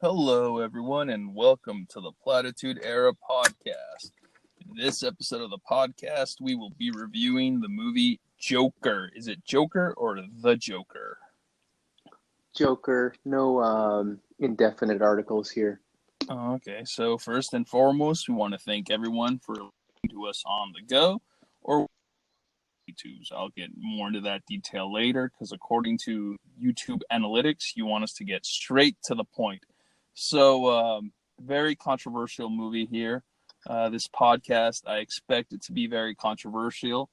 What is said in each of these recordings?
Hello, everyone, and welcome to the Platitude Era podcast. In this episode of the podcast, we will be reviewing the movie Joker. Is it Joker or The Joker? Joker, no indefinite articles here. Okay, so first and foremost, we want to thank everyone for listening to us on the go or YouTube. So I'll get more into that detail later because according to YouTube analytics, you want us to get straight to the point. So, very controversial movie here. This podcast, I expect it to be very controversial.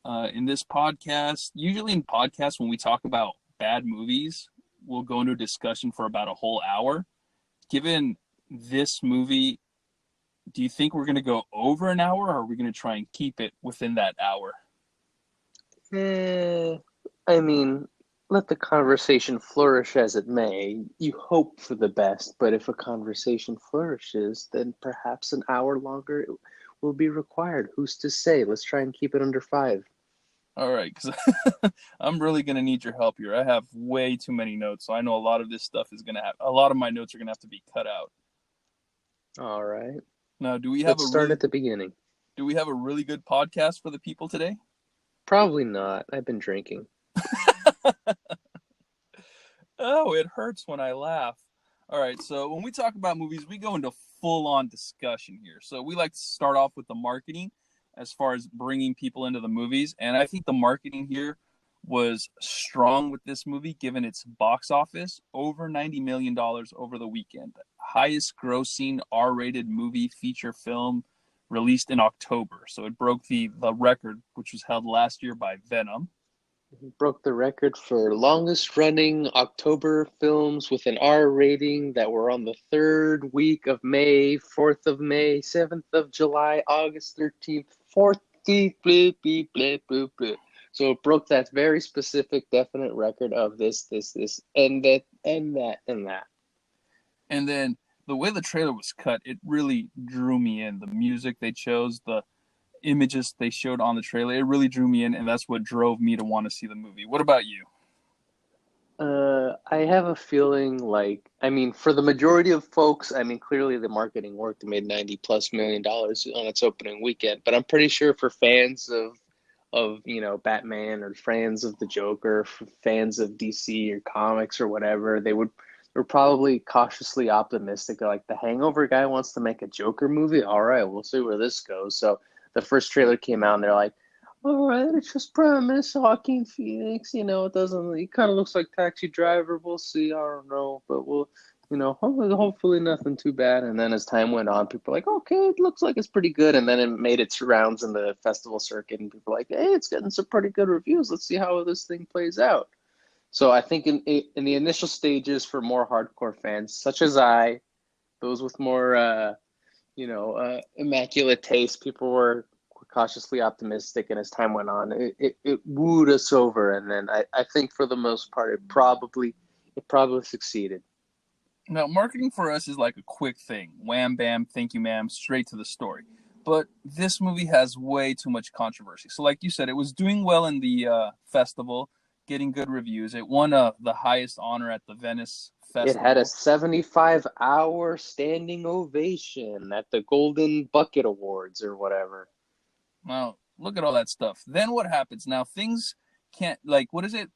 In this podcast, usually in podcasts, when we talk about bad movies, we'll go into a discussion for about a whole hour. Given this movie, do you think we're going to go over an hour, or are we going to try and keep it within that hour? I mean, let the conversation flourish as it may. You hope for the best, but if a conversation flourishes, then perhaps an hour longer will be required. Who's to say? Let's try and keep it under 5. All right, because I'm really going to need your help here. I have way too many notes, so I know a lot of this stuff is going to have, a lot of my notes are going to have to be cut out. All right. Now, do we have Let's start at the beginning. Do we have a really good podcast for the people today? Probably not. I've been drinking. Oh, it hurts when I laugh. All right, so when we talk about movies, we go into full-on discussion here. So we like to start off with the marketing as far as bringing people into the movies. And I think the marketing here was strong with this movie, given its box office, over $90 million over the weekend. Highest grossing R-rated movie feature film released in October. So it broke the record, which was held last year by Venom. Broke the record for longest running October films with an R rating that were on the 3rd week of May, 4th of May, 7th of July, August 13th, 14th, blah, blah, blah, blah, blah. So it broke that very specific, definite record of this, and that, and that, and that. And then the way the trailer was cut, it really drew me in. The music they chose, the images they showed on the trailer, it really drew me in, and that's what drove me to want to see the movie. What about you? I have a feeling like, for the majority of folks, clearly the marketing worked. It made $90+ million on its opening weekend. But I'm pretty sure for fans of Batman, or fans of the Joker, fans of DC or comics or whatever, they're probably cautiously optimistic. Like, the Hangover guy wants to make a Joker movie. All right, we'll see where this goes. So the first trailer came out, and they're like, all right, it's just premise. Joaquin Phoenix, it kind of looks like Taxi Driver. We'll see. I don't know, but hopefully nothing too bad. And then as time went on, people were like, okay, it looks like it's pretty good. And then it made its rounds in the festival circuit, and people were like, hey, it's getting some pretty good reviews. Let's see how this thing plays out. So I think in the initial stages, for more hardcore fans, such as those with more, immaculate taste, people were cautiously optimistic, and as time went on, it wooed us over, and then I think for the most part it probably succeeded. Now, marketing for us is like a quick thing. Wham, bam, thank you, ma'am, straight to the story. But this movie has way too much controversy. So like you said, it was doing well in the festival, getting good reviews. It won the highest honor at the Venice It Festival. had a 75-hour standing ovation at the Golden Bucket Awards or whatever. Now, look at all that stuff. Then what happens? Now, things can't, like, what is it?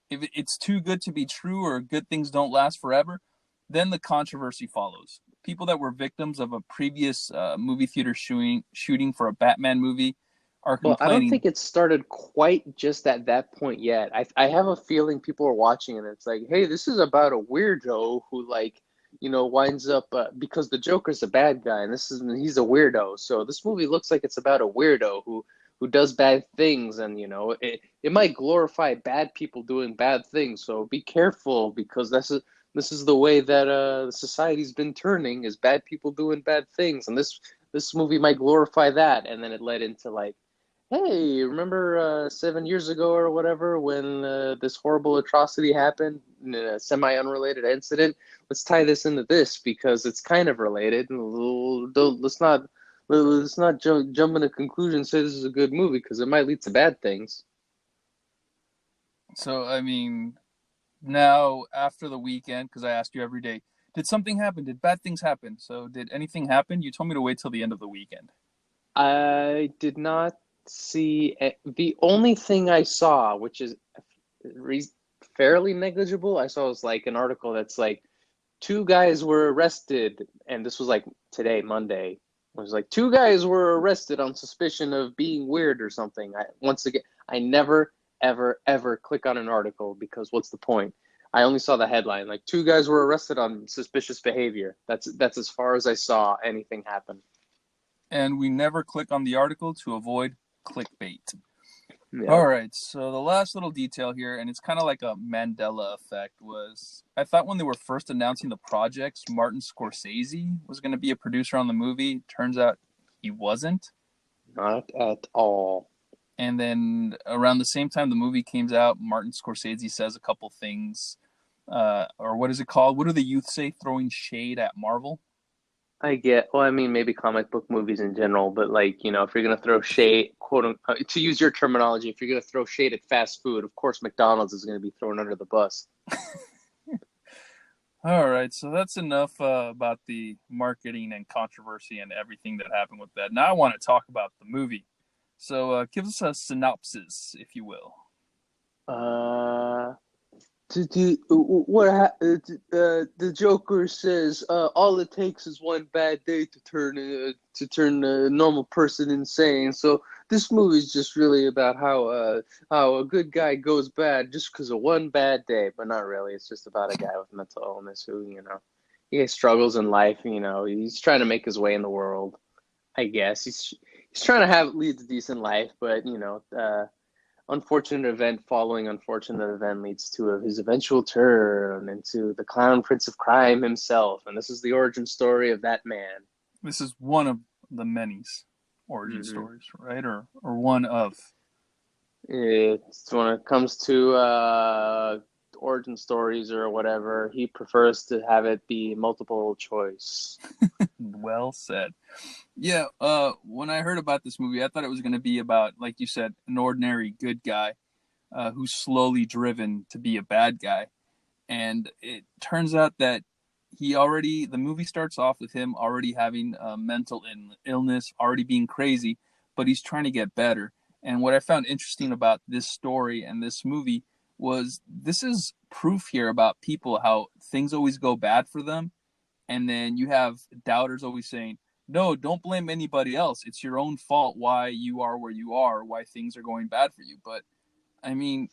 If it's too good to be true, or good things don't last forever, then the controversy follows. People that were victims of a previous movie theater shooting for a Batman movie are Well, I don't complaining. think it started quite just at that point yet. I have a feeling people are watching and it's like, hey, this is about a weirdo who, like, winds up because the Joker's a bad guy, and he's a weirdo. So this movie looks like it's about a weirdo who does bad things, and it might glorify bad people doing bad things. So be careful, because this is the way that society's been turning, is bad people doing bad things, and this movie might glorify that. And then it led into, like, hey, remember 7 years ago or whatever, when this horrible atrocity happened in a semi-unrelated incident? Let's tie this into this because it's kind of related. Let's not jump into conclusion and say this is a good movie, because it might lead to bad things. So, I mean, now after the weekend, because I ask you every day, Did something happen? Did bad things happen? So did anything happen? You told me to wait till the end of the weekend. I did not see the only thing I saw, which is re fairly negligible. I saw was like an article that's like two guys were arrested, and this was like today, Monday. It was like two guys were arrested on suspicion of being weird or something. Once again, I never, ever, ever click on an article because what's the point? I only saw the headline, like two guys were arrested on suspicious behavior. That's as far as I saw anything happen. And we never click on the article to avoid clickbait. Yeah, All right, so the last little detail here, and it's kind of like a Mandela effect, was I thought when they were first announcing the projects, Martin Scorsese was going to be a producer on the movie. Turns out he wasn't. not at all. And then around the same time the movie came out, Martin Scorsese says a couple things. Or what is it called? What do the youth say? Throwing shade at Marvel? Well, I mean, maybe comic book movies in general, but like, if you're gonna throw shade, to use your terminology, if you're gonna throw shade at fast food, of course McDonald's is gonna be thrown under the bus. All right, so that's enough about the marketing and controversy and everything that happened with that. Now I want to talk about the movie. So give us a synopsis, if you will. Uh, the Joker says all it takes is one bad day to turn a normal person insane. So this movie is just really about how a good guy goes bad just because of one bad day, but not really. It's just about a guy with mental illness who he struggles in life. He's trying to make his way in the world. I guess he's trying to lead a decent life, but unfortunate event following unfortunate event leads to his eventual turn into the clown prince of crime himself, and this is the origin story of that man. This is one of the many origin stories, right? Or one of. It's when it comes to origin stories or whatever, he prefers to have it be multiple choice. Well said. Yeah, when I heard about this movie, I thought it was going to be about, like you said, an ordinary good guy who's slowly driven to be a bad guy. And it turns out that the movie starts off with him already having a mental illness, already being crazy, but he's trying to get better. And what I found interesting about this story and this movie was this is proof here about people, how things always go bad for them. And then you have doubters always saying, no, don't blame anybody else. It's your own fault why you are where you are, why things are going bad for you. But I mean,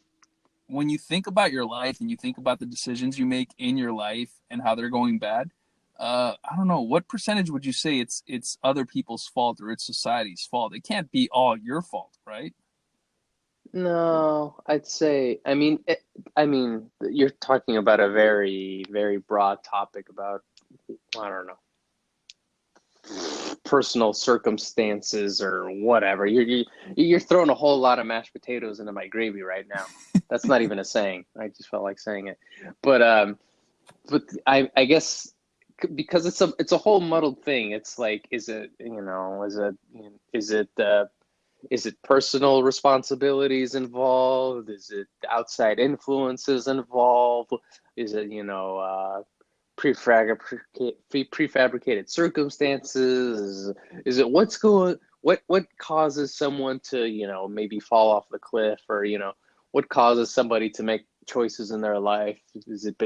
when you think about your life and you think about the decisions you make in your life and how they're going bad, I don't know, what percentage would you say it's other people's fault or it's society's fault? It can't be all your fault, right? No, I'd say, I mean, you're talking about a very, very broad topic about, I don't know, personal circumstances or whatever. You're throwing a whole lot of mashed potatoes into my gravy right now. That's not even a saying. I just felt like saying it. But I guess because it's a whole muddled thing. It's like, is it personal responsibilities involved? Is it outside influences involved? Is it prefabricated circumstances? Is it what causes someone to maybe fall off the cliff, or what causes somebody to make choices in their life? Is it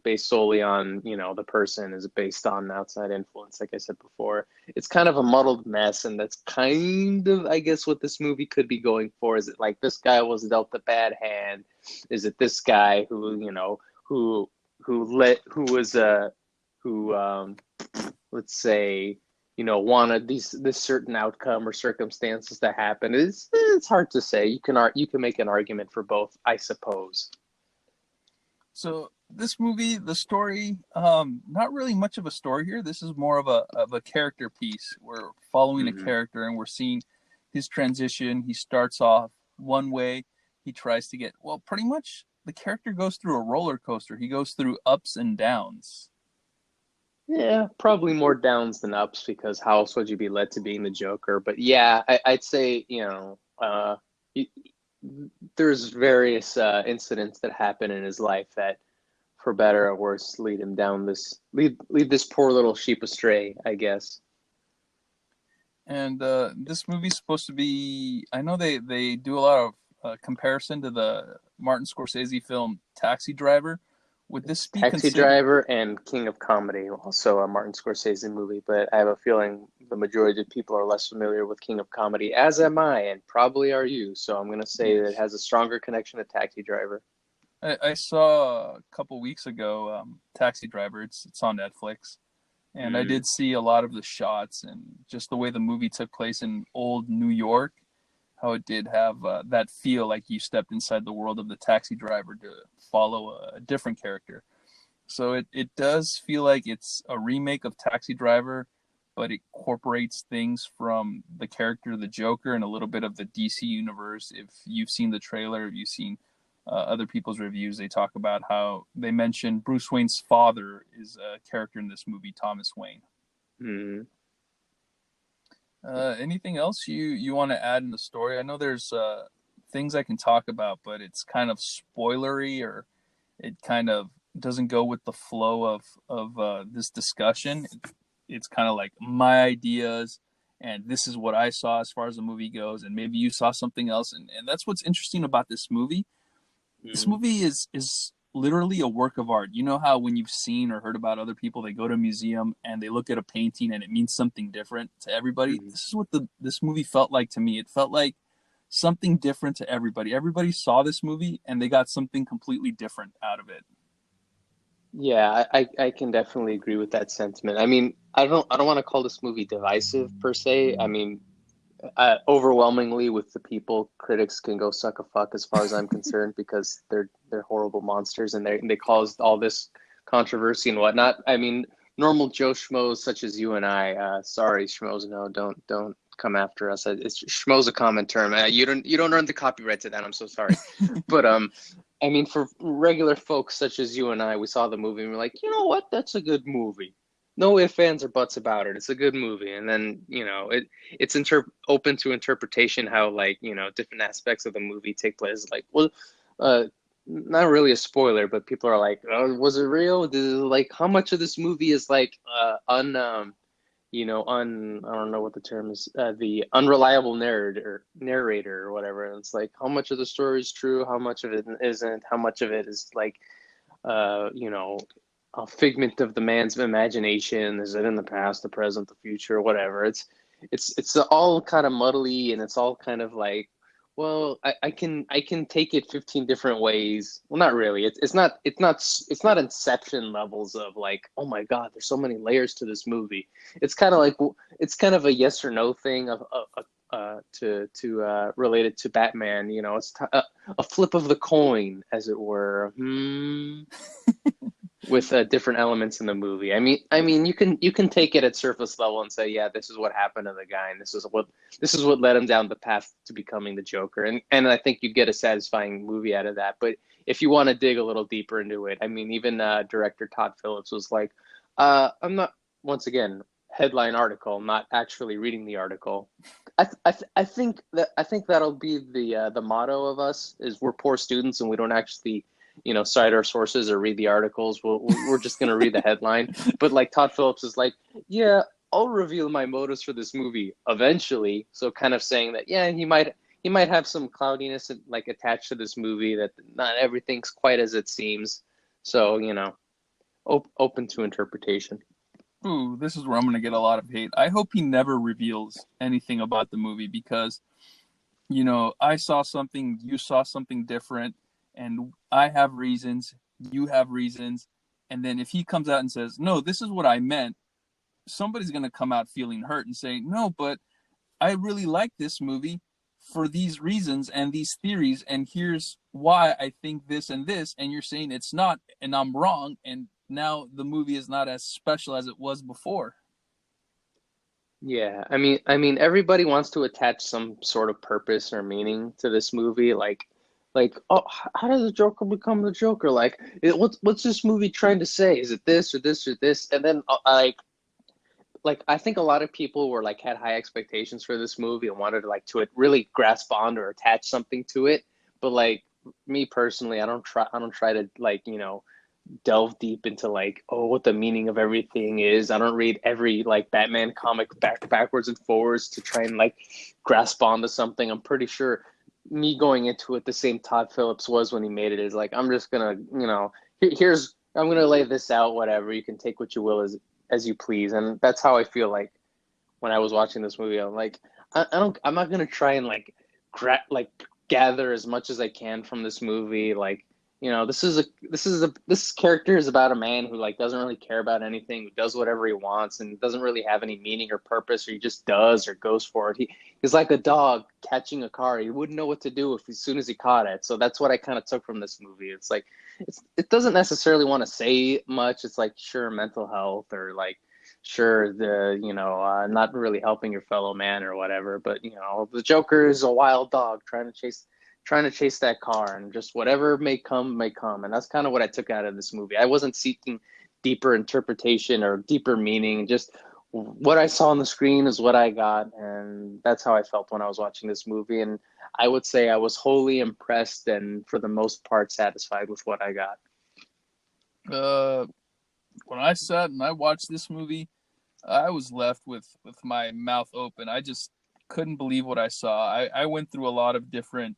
based solely on the person? Is it based on outside influence? Like I said before, it's kind of a muddled mess, and that's kind of, I guess, what this movie could be going for. Is it like this guy was dealt a bad hand? Is it this guy who was who let's say wanted this certain outcome or circumstances to happen? It's hard to say. You can make an argument for both, I suppose. So this movie, the story, not really much of a story here. This is more of a character piece. We're following a character and we're seeing his transition. He starts off one way. He tries to get, well, pretty much the character goes through a roller coaster. He goes through ups and downs. Yeah, probably more downs than ups, because how else would you be led to being the Joker? But yeah, I'd say, there's various incidents that happen in his life that for better or worse, lead this poor little sheep astray, I guess. And this movie's supposed to be. I know they do a lot of comparison to the Martin Scorsese film Taxi Driver. Would this be Taxi considered? Driver and King of Comedy, also a Martin Scorsese movie, but I have a feeling the majority of people are less familiar with King of Comedy, as am I, and probably are you. So I'm going to say that it Yes. has a stronger connection to Taxi Driver. I saw a couple weeks ago Taxi Driver. It's on Netflix, and I Mm, did see a lot of the shots and just the way the movie took place in old New York. How it did have that feel like you stepped inside the world of the taxi driver to follow a different character. So it does feel like it's a remake of Taxi Driver, but it incorporates things from the character of the Joker and a little bit of the DC universe. If you've seen the trailer, if you've seen other people's reviews, they talk about how they mention Bruce Wayne's father is a character in this movie, Thomas Wayne. mm. Anything else you want to add in the story? I know there's things I can talk about, but it's kind of spoilery, or it kind of doesn't go with the flow of this discussion. It's kind of like my ideas, and this is what I saw as far as the movie goes, and maybe you saw something else, and that's what's interesting about this movie. This Mm, movie is literally a work of art. You know how when you've seen or heard about other people, they go to a museum and they look at a painting and it means something different to everybody. mm. This is what this movie felt like to me. It felt like something different to everybody. Everybody saw this movie and they got something completely different out of it. Yeah, I can definitely agree with that sentiment. I mean, I don't want to call this movie divisive per se. I mean, overwhelmingly with the people, critics can go suck a fuck as far as I'm concerned because they're horrible monsters and they caused all this controversy and whatnot. I mean, normal Joe schmoes such as you and I. Sorry, schmoes, no, don't come after us. It's schmoes a common term. You don't earn the copyright to that. I'm so sorry, but I mean, for regular folks such as you and I, we saw the movie and we're like, you know what? That's a good movie. No ifs, ands, or buts about it. It's a good movie, and then it's open to interpretation how like different aspects of the movie take place. Like, well, uh, not really a spoiler, but people are like, oh, was it real? Like, how much of this movie is like I don't know what the term is, the unreliable narrator or whatever. And it's like, how much of the story is true? How much of it isn't? How much of it is like, uh, you know, a figment of the man's imagination? Is it in the past, the present, the future, whatever? It's all kind of muddly, and it's all kind of like, well, I can take it 15 different ways. Well, not really. It's not Inception levels of like, oh my God, there's so many layers to this movie. It's kind of like it's kind of a yes or no thing to relate it to Batman. A flip of the coin, as it were. With different elements in the movie. I mean, you can take it at surface level and say, yeah, this is what happened to the guy, and this is what led him down the path to becoming the Joker, and I think you get a satisfying movie out of that. But if you want to dig a little deeper into it, I mean, even director Todd Phillips was like, I'm not once again headline article, not actually reading the article. I think that'll be the motto of us is we're poor students and we don't actually cite our sources or read the articles. We're just going to read the headline. But like Todd Phillips is like, yeah, I'll reveal my motives for this movie eventually. So kind of saying that, yeah, he might have some cloudiness like attached to this movie, that not everything's quite as it seems. So open to interpretation. Ooh, this is where I'm going to get a lot of hate. I hope he never reveals anything about the movie because, I saw something, you saw something different, and I have reasons, you have reasons. And then if he comes out and says, no, this is what I meant, somebody's going to come out feeling hurt and say, no, but I really like this movie for these reasons and these theories, and here's why I think this and this, and you're saying it's not, and I'm wrong, and now the movie is not as special as it was before. Yeah, I mean, everybody wants to attach some sort of purpose or meaning to this movie. Like, oh, how does the Joker become the Joker? Like, what's this movie trying to say? Is it this or this or this? And then like I think a lot of people were like had high expectations for this movie and wanted like to it really grasp on or attach something to it. But like me personally, I don't try to like delve deep into like, oh, what the meaning of everything is. I don't read every like Batman comic backwards and forwards to try and like grasp onto something. I'm pretty sure me going into it the same Todd Phillips was when he made it is like, I'm just gonna, here's I'm gonna lay this out, whatever. You can take what you will as you please. And that's how I feel like when I was watching this movie. I'm like, I'm not gonna try and like like gather as much as I can from this movie. Like, this character is about a man who like doesn't really care about anything, who does whatever he wants, and doesn't really have any meaning or purpose, or he just does or goes for it. He's like a dog catching a car. He wouldn't know what to do if as soon as he caught it. So that's what I kind of took from this movie. It's like it doesn't necessarily want to say much. It's like, sure, mental health, or like, sure, the not really helping your fellow man or whatever, but the Joker is a wild dog trying to chase that car, and just whatever may come. And that's kind of what I took out of this movie. I wasn't seeking deeper interpretation or deeper meaning. Just what I saw on the screen is what I got, and that's how I felt when I was watching this movie. And I would say I was wholly impressed and for the most part satisfied with what I got. When I sat and I watched this movie, I was left with my mouth open. I just couldn't believe what I saw. I went through a lot of different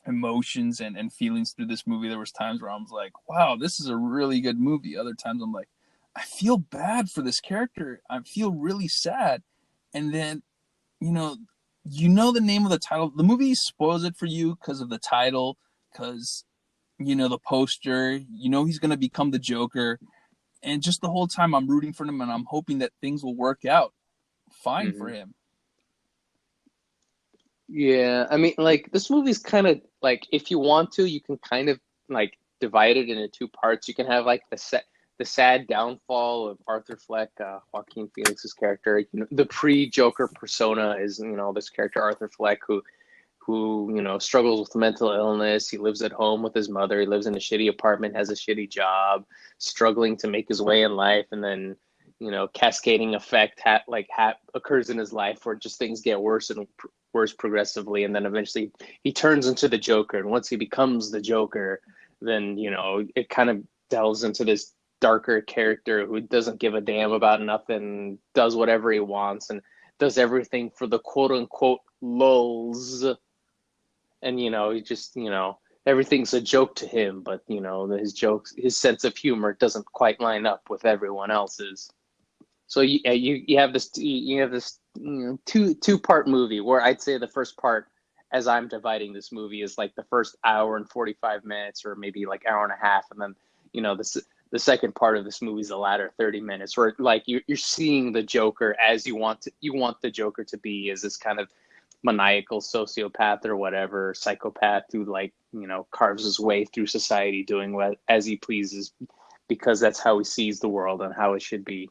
emotions and feelings through this movie. There was times where I was like, wow, this is a really good movie. Other times I'm like, I feel bad for this character. I feel really sad. And then, the name of the title. The movie spoils it for you because of the title, because, the poster, he's going to become the Joker. And just the whole time I'm rooting for him and I'm hoping that things will work out fine for him. Yeah, I mean, like this movie's kind of like, if you want to, you can kind of like divide it into two parts. You can have like the sad downfall of Arthur Fleck, Joaquin Phoenix's character. The pre-Joker persona is this character Arthur Fleck who struggles with mental illness. He lives at home with his mother. He lives in a shitty apartment, has a shitty job, struggling to make his way in life, and then cascading effect occurs in his life where just things get worse and worse progressively, and then eventually he turns into the Joker. And once he becomes the Joker, then it kind of delves into this darker character who doesn't give a damn about nothing, does whatever he wants, and does everything for the quote unquote lulz. And he just everything's a joke to him, but his sense of humor doesn't quite line up with everyone else's. So you have this two-part movie where I'd say the first part, as I'm dividing this movie, is like the first hour and 45 minutes, or maybe like hour and a half, and then the second part of this movie is the latter 30 minutes, where like you're seeing the Joker as you want the Joker to be, as this kind of maniacal sociopath or whatever, psychopath who like carves his way through society doing what as he pleases, because that's how he sees the world and how it should be.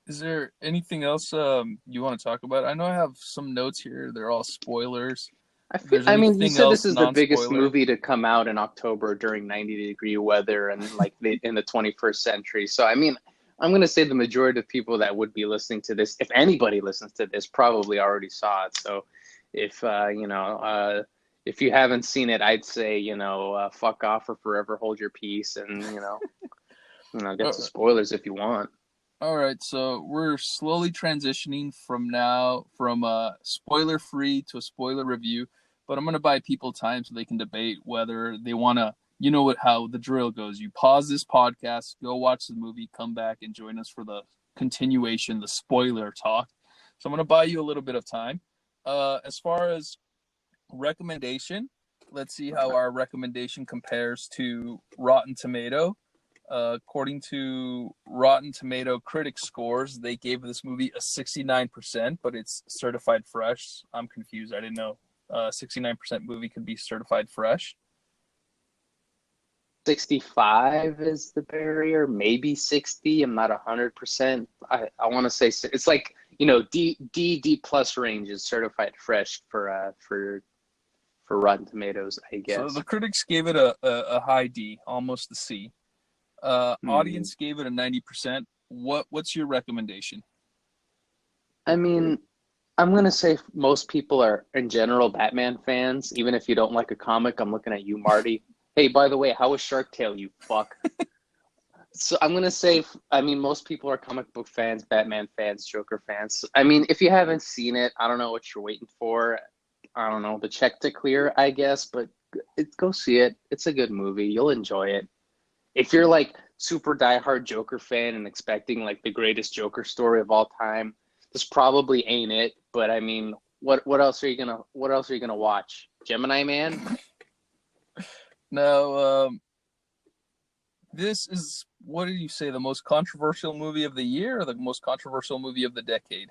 Is there anything else you want to talk about? I know I have some notes here. They're all spoilers. I mean, you said this is the biggest movie to come out in October during 90-degree weather and like in the 21st century. So, I mean, I'm going to say the majority of people that would be listening to this, if anybody listens to this, probably already saw it. So if you haven't seen it, I'd say, fuck off or forever hold your peace, and, get to spoilers if you want. All right, so we're slowly transitioning from a spoiler-free to a spoiler review, but I'm going to buy people time so they can debate whether they want to, how the drill goes. You pause this podcast, go watch the movie, come back and join us for the continuation, the spoiler talk. So I'm going to buy you a little bit of time. As far as recommendation, let's see how our recommendation compares to Rotten Tomato. According to Rotten Tomato critic scores, they gave this movie a 69%, but it's certified fresh. I'm confused. I didn't know 69% movie could be certified fresh. 65 is the barrier, maybe 60. I'm not 100%. I want to say it's like, D plus range is certified fresh for Rotten Tomatoes, I guess. So the critics gave it a high D, almost a C. Audience gave it a 90%. What's your recommendation? I mean, I'm going to say most people are, in general, Batman fans. Even if you don't like a comic, I'm looking at you, Marty. Hey, by the way, how was Shark Tale, you fuck? So I'm gonna say, I mean, most people are comic book fans, Batman fans, Joker fans. I mean, if you haven't seen it, I don't know what you're waiting for. I don't know, the check to clear, I guess, but go see it. It's a good movie. You'll enjoy it. If you're like super diehard Joker fan and expecting like the greatest Joker story of all time, this probably ain't it. But I mean, what else are you gonna watch? Gemini Man? No, this is, what did you say, the most controversial movie of the year or the most controversial movie of the decade?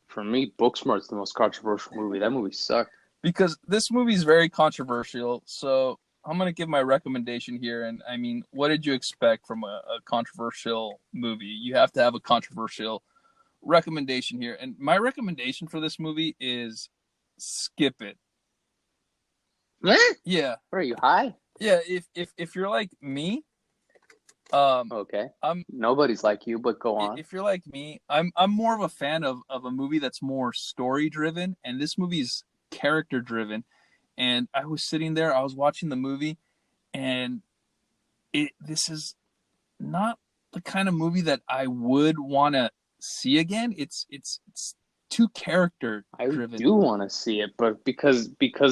For me, Booksmart's the most controversial movie. That movie sucked. Because this movie is very controversial. So I'm going to give my recommendation here. And I mean, what did you expect from a controversial movie? You have to have a controversial recommendation here. And my recommendation for this movie is skip it. Eh? Yeah. Are you high? Yeah. If you're like me, Okay. I'm Nobody's like you, but go on. if you're like me, I'm more of a fan of a movie that's more story driven, and this movie's character driven. And I was sitting there, I was watching the movie, and this is not the kind of movie that I would want to see again. It's too character I driven. do want to see it, but because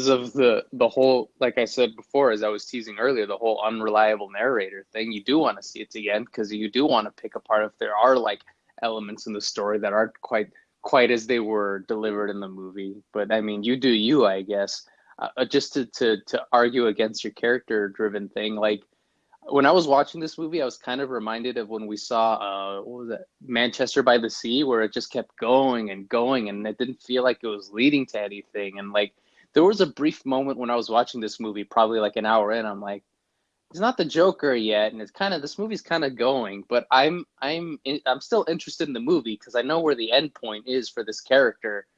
of the whole, like I said before, as I was teasing earlier, the whole unreliable narrator thing, you do want to see it again because you do want to pick apart if there are like elements in the story that aren't quite as they were delivered in the movie. But I mean, you do you, I guess. Just to argue against your character driven thing, like when I was watching this movie, I was kind of reminded of when we saw what was it, Manchester by the Sea, where it just kept going and going, and it didn't feel like it was leading to anything. And like there was a brief moment when I was watching this movie, probably like an hour in, I'm like, he's not the Joker yet, and it's kind of this movie's kind of going, but I'm still interested in the movie because I know where the end point is for this character,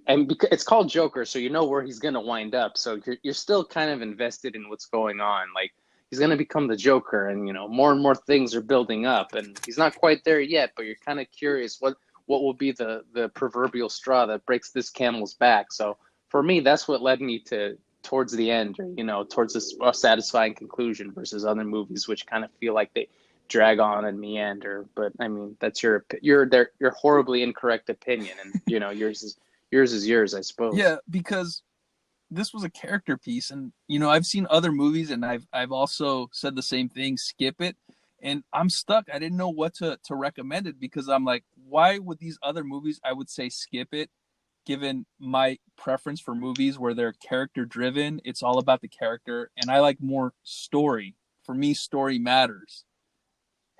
and because it's called Joker, so you know where he's gonna wind up. So you're still kind of invested in what's going on. Like he's gonna become the Joker, and you know more and more things are building up, and he's not quite there yet. But you're kind of curious what will be the proverbial straw that breaks this camel's back. So for me, that's what led me to towards the end, or you know, towards this satisfying conclusion versus other movies which kind of feel like they drag on and meander. But I mean, that's your horribly incorrect opinion, and you know yours is yours, I suppose. Yeah, because this was a character piece, and you know I've seen other movies, and I've also said the same thing, skip it, and I'm stuck. I didn't know what to recommend it because I'm like, why would these other movies I would say skip it, given my preference for movies where they're character driven, it's all about the character, and I like more story. For me, story matters.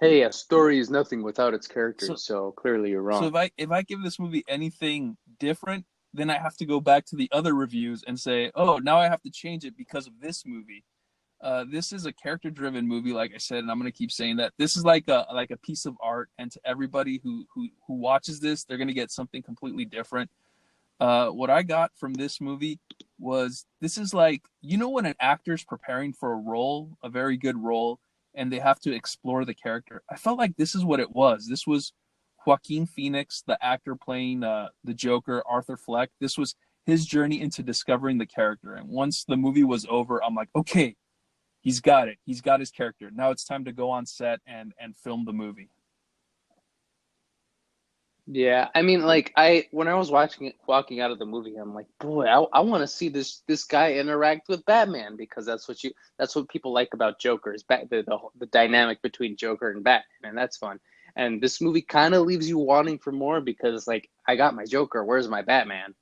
Hey, a story is nothing without its So characters, so clearly you're so wrong. if I give this movie anything different, then I have to go back to the other reviews and say, oh, now I have to change it because of this movie. This is a character driven movie, like I said, and I'm gonna keep saying that. This is like a piece of art, and to everybody who watches this, they're gonna get something completely different. What I got from this movie was, this is like, you know, when an actor's preparing for a role, a very good role, and they have to explore the character. I felt like this is what it was. This was Joaquin Phoenix, the actor playing the Joker, Arthur Fleck. This was his journey into discovering the character. And once the movie was over, I'm like, okay, he's got it. He's got his character. Now it's time to go on set and film the movie. Yeah, I mean, like when I was watching it, walking out of the movie, I'm like, boy, I want to see this guy interact with Batman because that's what people like about Joker is the dynamic between Joker and Batman, and that's fun. And this movie kind of leaves you wanting for more because like I got my Joker, where's my Batman?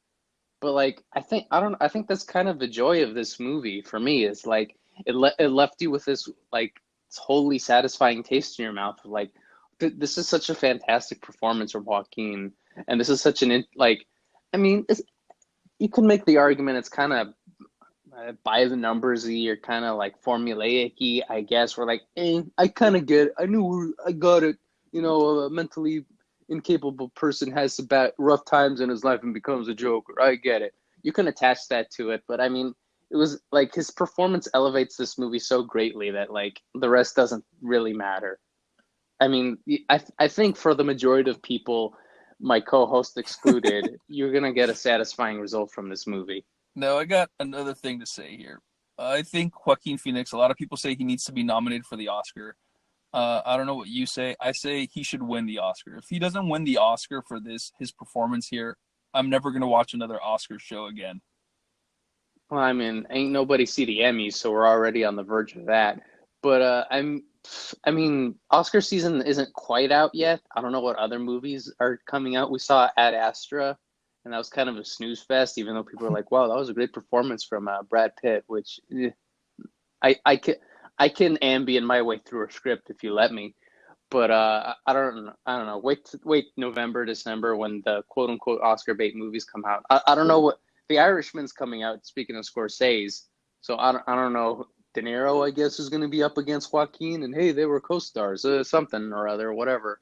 But like I think that's kind of the joy of this movie for me is like it left you with this like totally satisfying taste in your mouth of like this is such a fantastic performance from Joaquin, and this is such like, I mean, you can make the argument it's kind of by the numbersy or kind of like formulaic, I guess. We're like, I kind of get it. I got it. You know, a mentally incapable person has some bad rough times in his life and becomes a Joker. I get it. You can attach that to it, but I mean, it was like his performance elevates this movie so greatly that like the rest doesn't really matter. I mean, I think for the majority of people, my co-host excluded, you're gonna get a satisfying result from this movie. Now I got another thing to say here. I think Joaquin Phoenix, a lot of people say he needs to be nominated for the Oscar. I don't know what you say. I say he should win the Oscar. If he doesn't win the Oscar for his performance here, I'm never going to watch another Oscar show again. Well, I mean, ain't nobody see the Emmys, so we're already on the verge of that. But I mean, Oscar season isn't quite out yet. I don't know what other movies are coming out. We saw Ad Astra, and that was kind of a snooze fest. Even though people were like, "Wow, that was a great performance from Brad Pitt," which I can ambient my way through a script if you let me. But I don't know. Wait November, December when the quote unquote Oscar bait movies come out. I don't know what The Irishman's coming out. Speaking of Scorsese, so I don't know. De Niro, I guess, is going to be up against Joaquin, and hey, they were co-stars, something or other, whatever.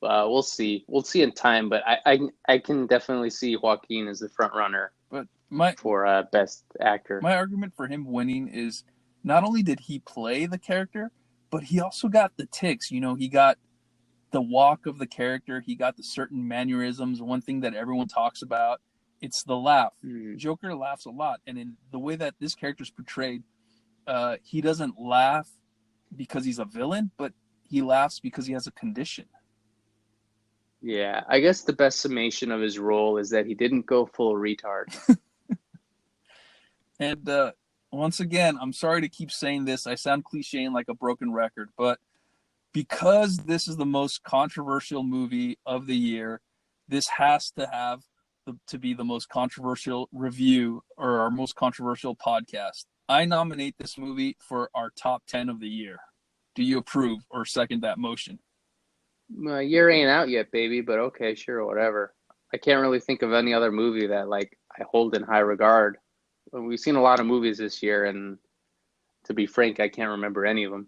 We'll see. We'll see in time, but I can definitely see Joaquin as the front runner But for best actor. my argument for him winning is not only did he play the character, but he also got the ticks. You know, he got the walk of the character. He got the certain mannerisms. One thing that everyone talks about, it's the laugh. Mm. Joker laughs a lot, and in the way that this character is portrayed, he doesn't laugh because he's a villain, but he laughs because he has a condition. Yeah, I guess the best summation of his role is that he didn't go full retard. And once again, I'm sorry to keep saying this. I sound cliche and like a broken record, but because this is the most controversial movie of the year, this has to have to be the most controversial review or our most controversial podcast. I nominate this movie for our top 10 of the year. Do you approve or second that motion? Year ain't out yet, baby, but okay, sure, whatever. I can't really think of any other movie that like I hold in high regard. We've seen a lot of movies this year, and to be frank, I can't remember any of them.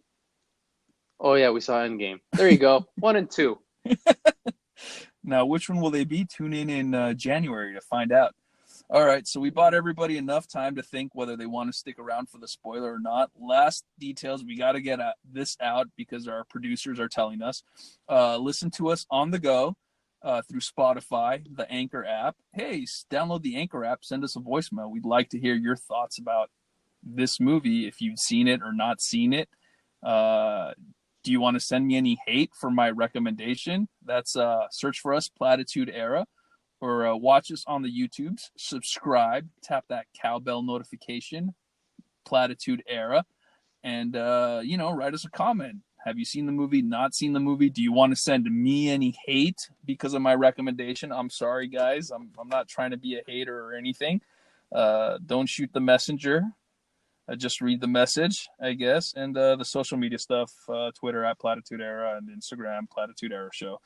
Oh yeah, we saw Endgame. There you go, 1 and 2. Now, which one will they be? Tune in January to find out. All right, so we bought everybody enough time to think whether they want to stick around for the spoiler or not. Last details, we got to get this out because our producers are telling us. Listen to us on the go through Spotify, the Anchor app. Hey, download the Anchor app, send us a voicemail. We'd like to hear your thoughts about this movie, if you've seen it or not seen it. Do you want to send me any hate for my recommendation? That's search for us, Platitude Era. Or watch us on the YouTubes, subscribe, tap that cowbell notification, Platitude Era, and, write us a comment. Have you seen the movie, not seen the movie? Do you want to send me any hate because of my recommendation? I'm sorry, guys. I'm not trying to be a hater or anything. Don't shoot the messenger. Just read the message, I guess. And the social media stuff, Twitter at Platitude Era and Instagram, Platitude Era Show.